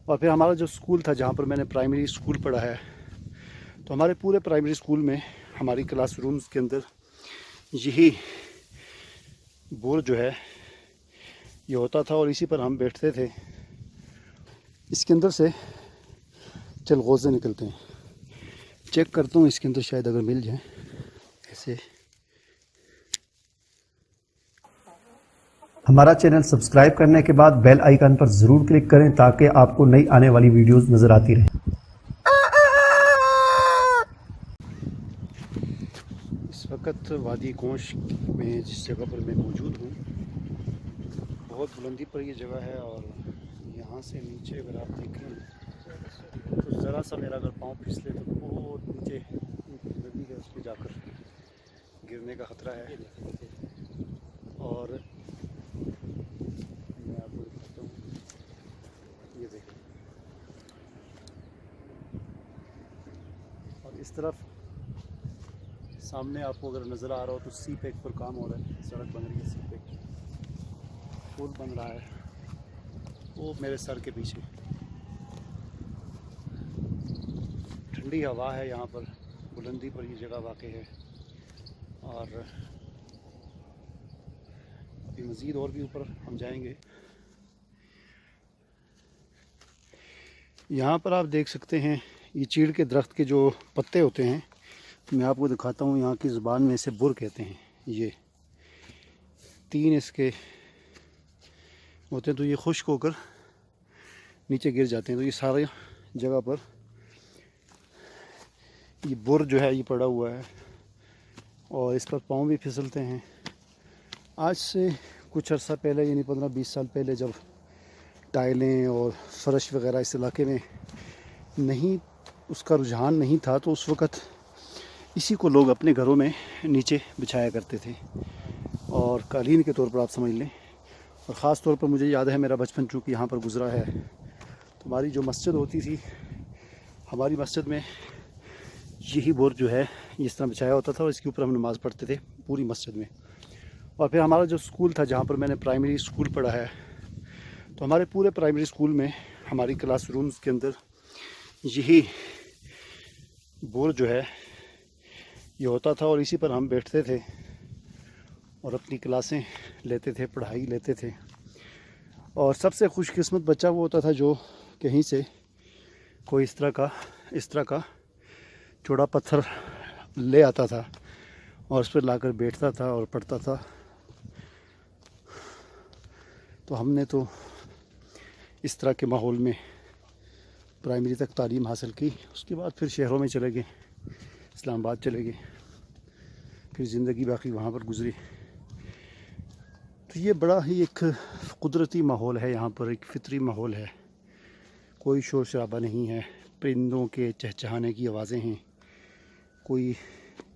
और फिर हमारा जो स्कूल था जहाँ पर मैंने प्राइमरी स्कूल पढ़ा है, तो हमारे पूरे प्राइमरी स्कूल में हमारी क्लासरूम्स के अंदर यही बोर जो है ये होता था और इसी पर हम बैठते थे। इसके अंदर से चलगोज़े निकलते हैं। चेक करता हूँ इसके अंदर शायद अगर मिल जाए ऐसे। हमारा चैनल सब्सक्राइब करने के बाद बेल आइकन पर ज़रूर क्लिक करें ताकि आपको नई आने वाली वीडियोस नज़र आती रहें। इस वक्त वादी गोश में जिस जगह पर मैं मौजूद हूँ, बहुत बुलंदी पर ये जगह है और यहाँ से नीचे अगर आप देखें तो ज़रा सा मेरा अगर पाँव फिसले तो बहुत नीचे नदी है, उस पर जाकर गिरने का ख़तरा है। और मैं आपको दिखाता हूँ, ये देखें, और इस तरफ सामने आपको अगर नज़र आ रहा हो तो सी पैक पर काम हो रहा है, सड़क बन रही है, सी पैक की पुल बन रहा है, वो मेरे सर के पीछे। ठंडी हवा है यहाँ पर, बुलंदी पर ये जगह वाक़ई है। और अभी मज़ीद और भी ऊपर हम जाएंगे। यहाँ पर आप देख सकते हैं ये चीड़ के दरख्त के जो पत्ते होते हैं, मैं आपको दिखाता हूँ। यहाँ की ज़ुबान में इसे बुर कहते हैं। ये 3 इसके होते हैं, तो ये खुश्क होकर नीचे गिर जाते हैं। तो ये सारी जगह पर ये बुर जो है ये पड़ा हुआ है और इस पर पाँव भी फिसलते हैं। आज से कुछ अर्सा पहले, यानी 15-20 साल पहले, जब टाइलें और फर्श वगैरह इस इलाके में नहीं, उसका रुझान नहीं था, तो उस वक़्त इसी को लोग अपने घरों में नीचे बिछाया करते थे और कालीन के तौर पर आप समझ लें। और ख़ास तौर पर मुझे याद है मेरा बचपन चूँकि यहाँ पर गुज़रा है, तो हमारी जो मस्जिद होती थी, हमारी मस्जिद में यही बोर जो है इस तरह बिछाया होता था और इसके ऊपर हम नमाज़ पढ़ते थे पूरी मस्जिद में। और फिर हमारा जो स्कूल था जहाँ पर मैंने प्राइमरी स्कूल पढ़ा है, तो हमारे पूरे प्राइमरी स्कूल में हमारी क्लासरूम्स के अंदर यही बोर जो है ये होता था और इसी पर हम बैठते थे और अपनी क्लासें लेते थे, पढ़ाई लेते थे। और सबसे खुशकिस्मत बच्चा वो होता था जो कहीं से कोई इस तरह का चौड़ा पत्थर ले आता था और उस पर लाकर बैठता था और पढ़ता था। तो हमने तो इस तरह के माहौल में प्राइमरी तक तालीम हासिल की। उसके बाद फिर शहरों में चले गए, इस्लामाबाद चले गए, फिर ज़िंदगी बाकी वहाँ पर गुज़री। तो ये बड़ा ही एक कुदरती माहौल है यहाँ पर, एक फितरी माहौल है। कोई शोर शराबा नहीं है, परिंदों के चहचहाने की आवाज़ें हैं, कोई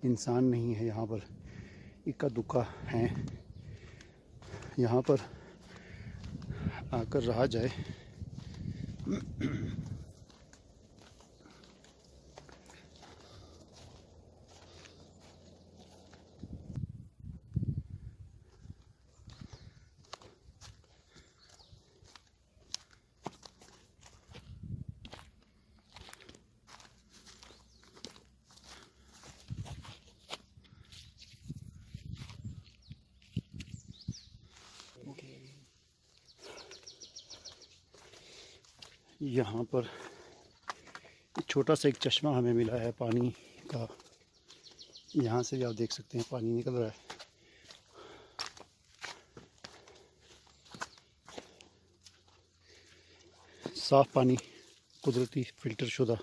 इंसान नहीं है यहाँ पर, इक्का दुक्का हैं। यहाँ पर आकर रहा जाए। यहाँ पर छोटा सा एक चश्मा हमें मिला है पानी का। यहाँ से भी आप देख सकते हैं पानी निकल रहा है। साफ़ पानी, कुदरती फ़िल्टर शुदा।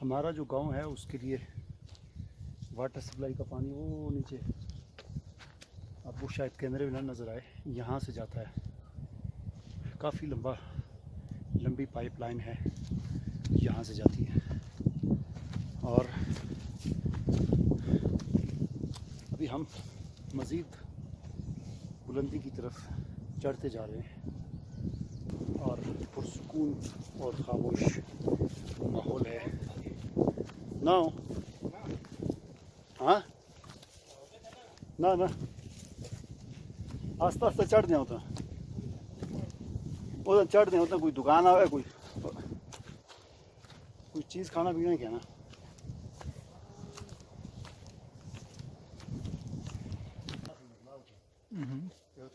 हमारा जो गांव है उसके लिए वाटर सप्लाई का पानी वो नीचे, आपको शायद कैमरे में ना नज़र आए, यहाँ से जाता है। काफ़ी लंबी पाइपलाइन है, यहाँ से जाती है। और अभी हम मज़ीद बुलंदी की तरफ चढ़ते जा रहे हैं और पुरसुकून और खामोश माहौल है ना। हाँ ना आस्ता आस्ता चढ़ दें होता उधर चढ़ दें होता कोई दुकान आवे, कोई चीज़ खाना पीना क्या ना।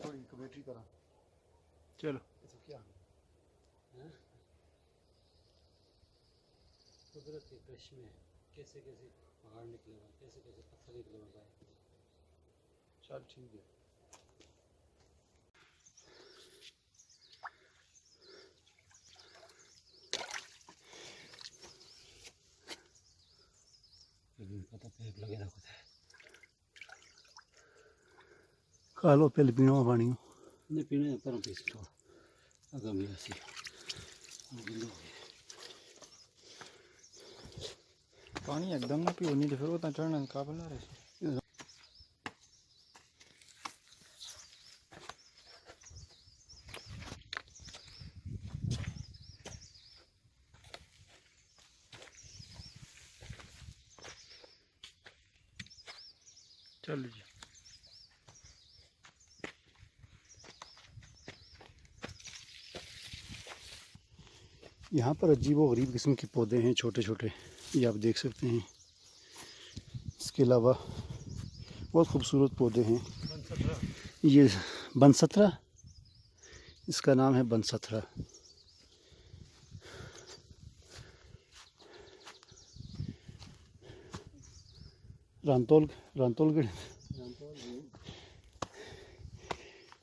थोड़ी कमेंट्री करा चलो क्या कुदरत के करिश्मे कैसे कैसे पहाड़ निकले हुए, कैसे कैसे पत्थर निकले हुए। चल ठीक है। पता पेड़ लगे ना कुछ खा लो पहले पीना पानी नहीं पीने पर पीस थोड़ा अगर मेरा सी पानी एकदम ना पियो, नहीं तो फिर उतना चढ़ने का काबिल ना रहे। चल लीजिए। यहाँ पर अजीब व गरीब किस्म के पौधे हैं, छोटे छोटे, ये आप देख सकते हैं। इसके अलावा बहुत खूबसूरत पौधे हैं। ये बनसतरा, इसका नाम है बनसतरा। रांतोल के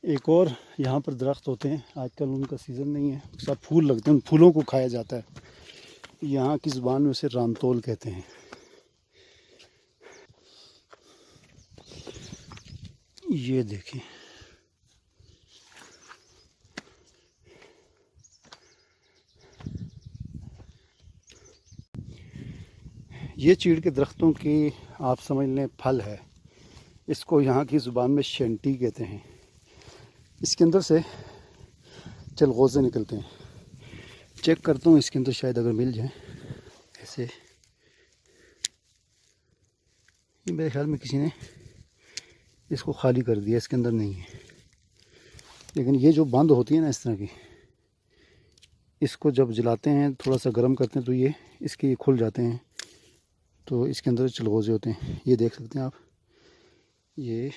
एक और यहाँ पर दरख्त होते हैं, आजकल उनका सीज़न नहीं है, सब फूल लगते हैं, उन फूलों को खाया जाता है। यहाँ की ज़ुबान में उसे रांतोल कहते हैं। ये देखें, ये चीड़ के दरख्तों की आप समझ लें फल है। इसको यहाँ की ज़ुबान में शेंटी कहते हैं। इसके अंदर से चलगोज़े निकलते हैं। चेक करता हूँ इसके अंदर शायद अगर मिल जाए। ऐसे ये मेरे ख्याल में किसी ने इसको खाली कर दिया, इसके अंदर नहीं है। लेकिन ये जो बंद होती है ना इस तरह की, इसको जब जलाते हैं, थोड़ा सा गर्म करते हैं, तो ये इसके खुल जाते हैं, तो इसके अंदर चलगोज़े होते हैं। ये देख सकते हैं आप, ये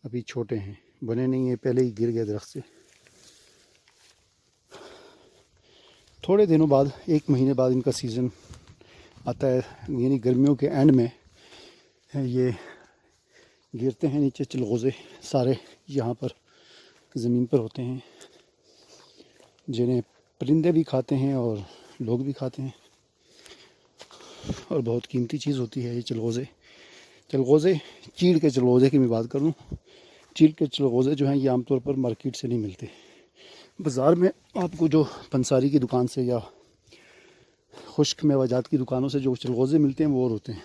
अभी छोटे हैं, बने नहीं है, पहले ही गिर गए दरख्त से। थोड़े दिनों बाद, 1 महीने बाद इनका सीज़न आता है, यानी गर्मियों के एंड में ये गिरते हैं नीचे। चलगोज़े सारे यहाँ पर ज़मीन पर होते हैं, जिन्हें परिंदे भी खाते हैं और लोग भी खाते हैं, और बहुत कीमती चीज़ होती है ये चलगोज़े। चीड़ के चलगोज़े की मैं बात करूँ, चीड़ के चलगोज़े जो हैं ये आमतौर पर मार्केट से नहीं मिलते। बाज़ार में आपको जो पंसारी की दुकान से या खुश्क मेवाजात की दुकानों से जो चलगोज़े मिलते हैं वो और होते हैं।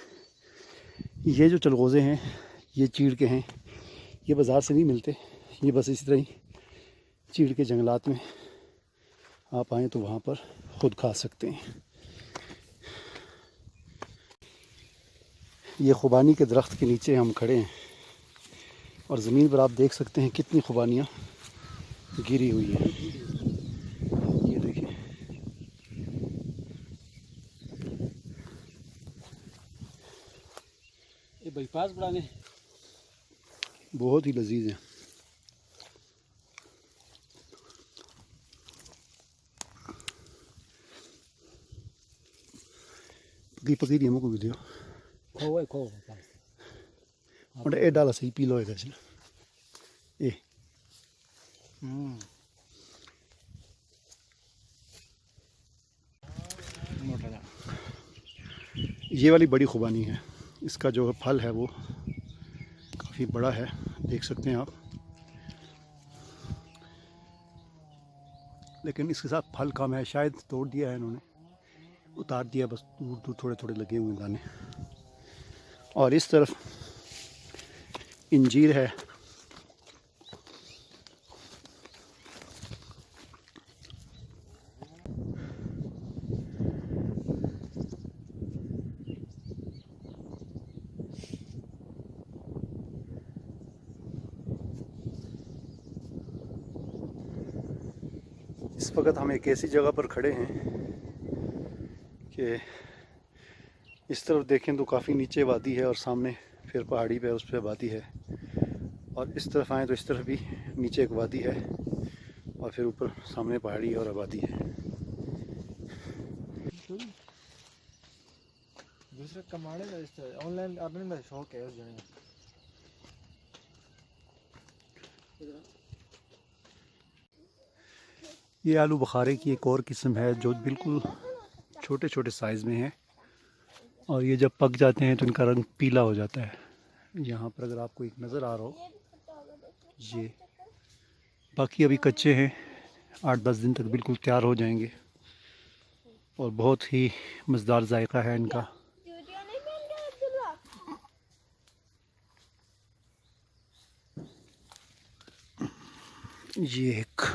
ये जो चलगोज़े हैं ये चीड़ के हैं, ये बाज़ार से नहीं मिलते। ये बस इस तरह ही चीड़ के जंगलात में आप आएँ तो वहाँ पर ख़ुद खा सकते हैं। ये खुबानी के दरख्त के नीचे हम खड़े हैं और ज़मीन पर आप देख सकते हैं कितनी खुबानियाँ गिरी हुई हैं। ये देखिए, ये बाईपास बढ़ाने बहुत ही लजीज हैं। पकी दी मुझको वीडियो खो और ए डाला सही पी लो इधर से ए मोटा ये वाली बड़ी खुबानी है, इसका जो फल है वो काफ़ी बड़ा है, देख सकते हैं आप। लेकिन इसके साथ फल कम है, शायद तोड़ दिया है इन्होंने, उतार दिया, बस दूर दूर थोड़े थोड़े लगे हुए दाने। और इस तरफ इंजीर है। इस वक्त हम एक ऐसी जगह पर खड़े हैं कि इस तरफ देखें तो काफ़ी नीचे वादी है और सामने फिर पहाड़ी पे उस पर वादी है, और इस तरफ आएँ तो इस तरफ भी नीचे एक वादी है और फिर ऊपर सामने पहाड़ी और आबादी है। दूसरे कमाने का इस तरह ऑनलाइन अपने में शौक है उस जगह। ये आलू बुखारे की एक और किस्म है जो बिल्कुल छोटे छोटे साइज़ में है, और ये जब पक जाते हैं तो इनका रंग पीला हो जाता है। यहाँ पर अगर आपको एक नज़र आ रहा हो, ये बाकी अभी कच्चे हैं, 8-10 दिन तक बिल्कुल तैयार हो जाएंगे और बहुत ही मज़ेदार जायका है इनका। ये एक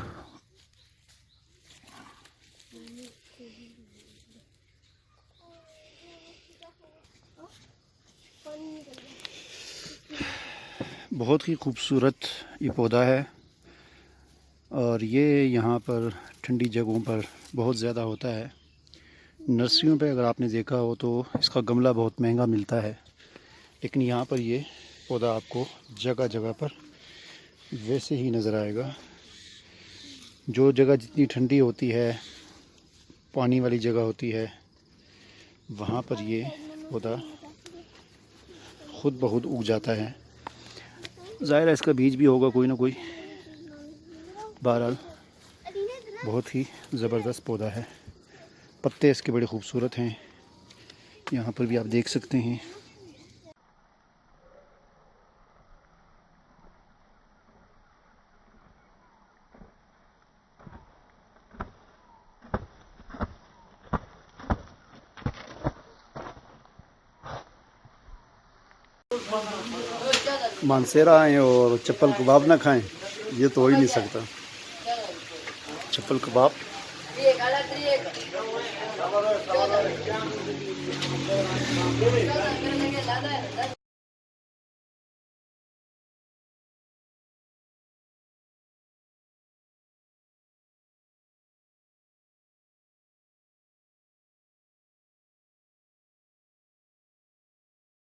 बहुत ही खूबसूरत ये पौधा है, और ये यहाँ पर ठंडी जगहों पर बहुत ज़्यादा होता है। नर्सरियों पे अगर आपने देखा हो तो इसका गमला बहुत महंगा मिलता है, लेकिन यहाँ पर ये पौधा आपको जगह जगह पर वैसे ही नज़र आएगा। जो जगह जितनी ठंडी होती है, पानी वाली जगह होती है, वहाँ पर ये पौधा खुद ब खुद उग जाता है। ज़ाहिर है इसका बीज भी होगा कोई ना कोई। बहरहाल बहुत ही ज़बरदस्त पौधा है, पत्ते इसके बड़े खूबसूरत हैं, यहाँ पर भी आप देख सकते हैं। मानसेरा आएँ और चप्पल कबाब ना खाएं, ये तो हो ही नहीं सकता। चप्पल कबाब